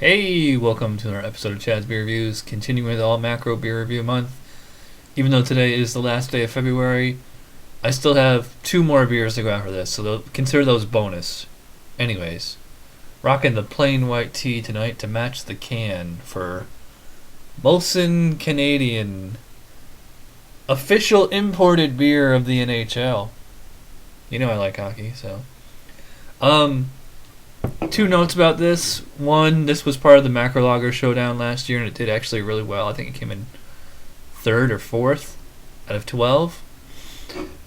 Hey, welcome to another episode of Chad's Beer Reviews, continuing with all macro beer review month. Even though today is the last day of February, I still have two more beers to go after this, so consider those bonus. Anyways, rocking the plain white tea tonight to match the can for Molson Canadian, official imported beer of the NHL. You know I like hockey, so. Two notes about this. One, this was part of the Macro Lager Showdown last year, and it did actually really well. I think it came in third or fourth out of 12.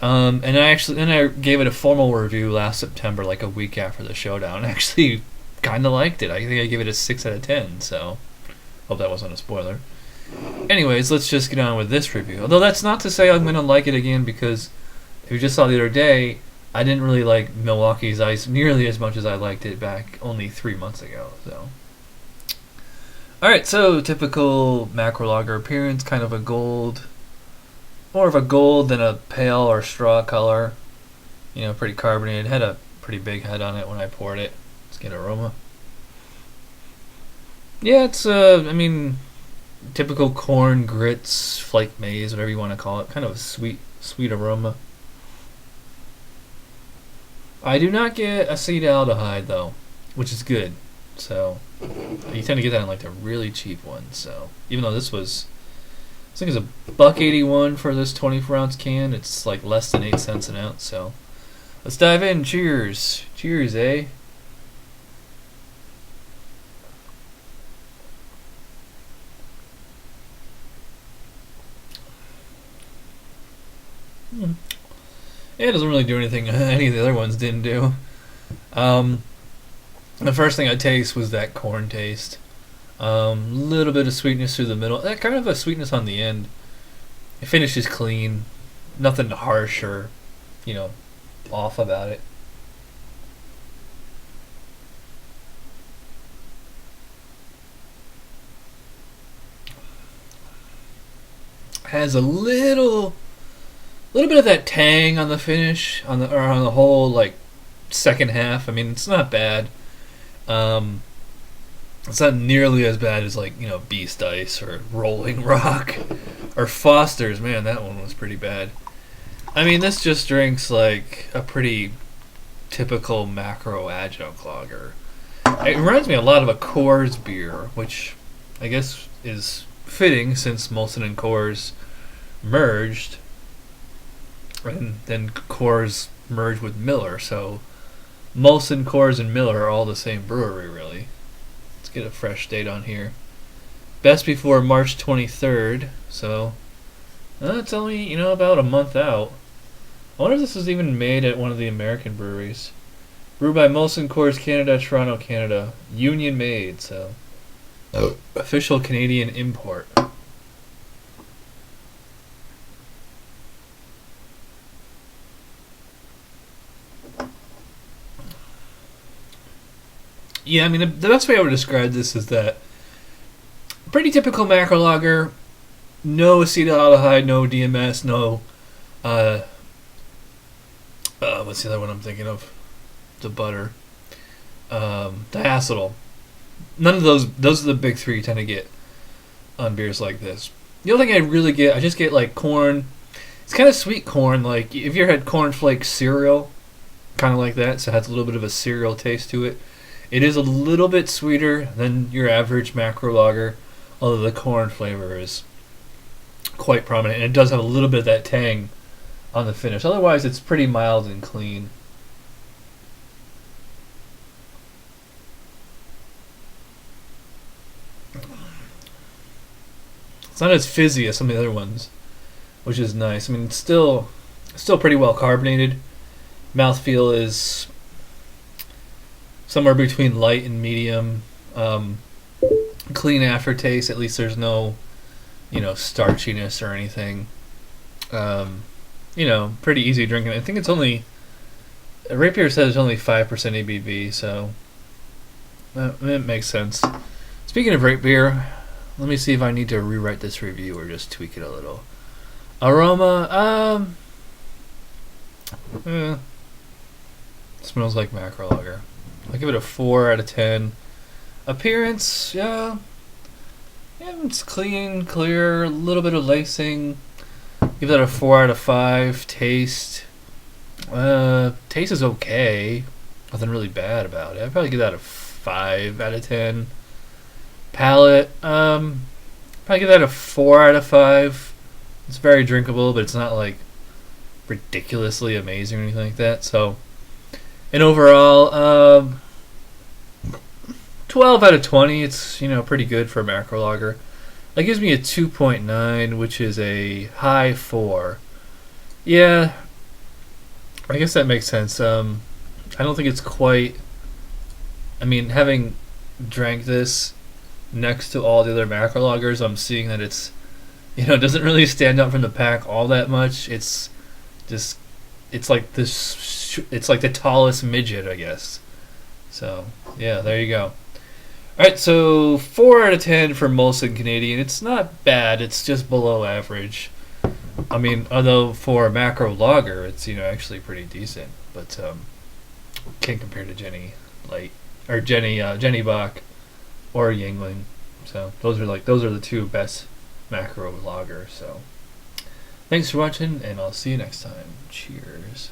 And I gave it a formal review last September, like a week after the Showdown. I actually kind of liked it. I think I gave it a 6 out of 10, so hope that wasn't a spoiler. Anyways, let's just get on with this review. Although that's not to say I'm going to like it again, because if you just saw the other day, I didn't really like Milwaukee's Ice nearly as much as I liked it back only 3 months ago. So, alright, so typical macro lager appearance, kind of a gold, more of a gold than a pale or straw color. You know, pretty carbonated. Had a pretty big head on it when I poured it. Let's get aroma. Yeah, it's typical corn, grits, flake maize, whatever you want to call it. Kind of a sweet aroma. I do not get acetaldehyde though, which is good. So you tend to get that in like the really cheap ones. So even though this was, I think it's $1.81 for this 24-ounce can, it's like less than 8 cents an ounce. So let's dive in. Cheers, cheers, eh? Yeah, it doesn't really do anything any of the other ones didn't do. The first thing I taste was that corn taste. Little bit of sweetness through the middle. That kind of a sweetness on the end. It finishes clean. Nothing harsh or, off about it. Has a little bit of that tang on the finish, on the whole like second half. I mean, it's not bad. It's not nearly as bad as like Beast Ice or Rolling Rock or Foster's. Man, that one was pretty bad. I mean, this just drinks like a pretty typical macro adjunct lager. It reminds me a lot of a Coors beer, which I guess is fitting since Molson and Coors merged. And then Coors merged with Miller, so Molson, Coors, and Miller are all the same brewery, really. Let's get a fresh date on here. Best before March 23rd, so it's only, about a month out. I wonder if this was even made at one of the American breweries. Brewed by Molson-Coors Canada, Toronto, Canada. Union made, so official Canadian import. Yeah, I mean, the best way I would describe this is that pretty typical macro lager, no acetaldehyde, no DMS, no, what's the other one I'm thinking of? The butter. Diacetyl. None of those are the big three you tend to get on beers like this. The only thing I really get, I just get like corn. It's kind of sweet corn, like if you ever had cornflake cereal, kind of like that, so it has a little bit of a cereal taste to it. It is a little bit sweeter than your average macro lager, although the corn flavor is quite prominent, and it does have a little bit of that tang on the finish. Otherwise, it's pretty mild and clean. It's not as fizzy as some of the other ones, which is nice. I mean, it's still pretty well carbonated. Mouthfeel is somewhere between light and medium. Clean aftertaste. At least there's no, starchiness or anything. Pretty easy drinking. I think it's only, Rapier says it's only 5% ABV, so it makes sense. Speaking of Rapier, let me see if I need to rewrite this review or just tweak it a little. Aroma, smells like macro lager. I'll give it a 4 out of 10. Appearance, yeah, it's clean, clear, a little bit of lacing. Give that a 4 out of 5. Taste, taste is okay. Nothing really bad about it. I'd probably give that a 5 out of 10. Palate, probably give that a 4 out of 5. It's very drinkable, but it's not like ridiculously amazing or anything like that. So, and overall, 12 out of 20. It's pretty good for a macro lager. That gives me a 2.9, which is a high 4. Yeah, I guess that makes sense. I don't think it's quite. I mean, having drank this next to all the other macro lagers, I'm seeing that it's doesn't really stand out from the pack all that much. It's just it's like this. It's like the tallest midget, I guess. So yeah, there you go. Alright, so 4 out of 10 for Molson Canadian. It's not bad, it's just below average. I mean, although for a macro lager, it's actually pretty decent. But can't compare to Jenny Light or Jenny Bach or Yuengling. So those are the two best macro lagers. So thanks for watching, and I'll see you next time. Cheers.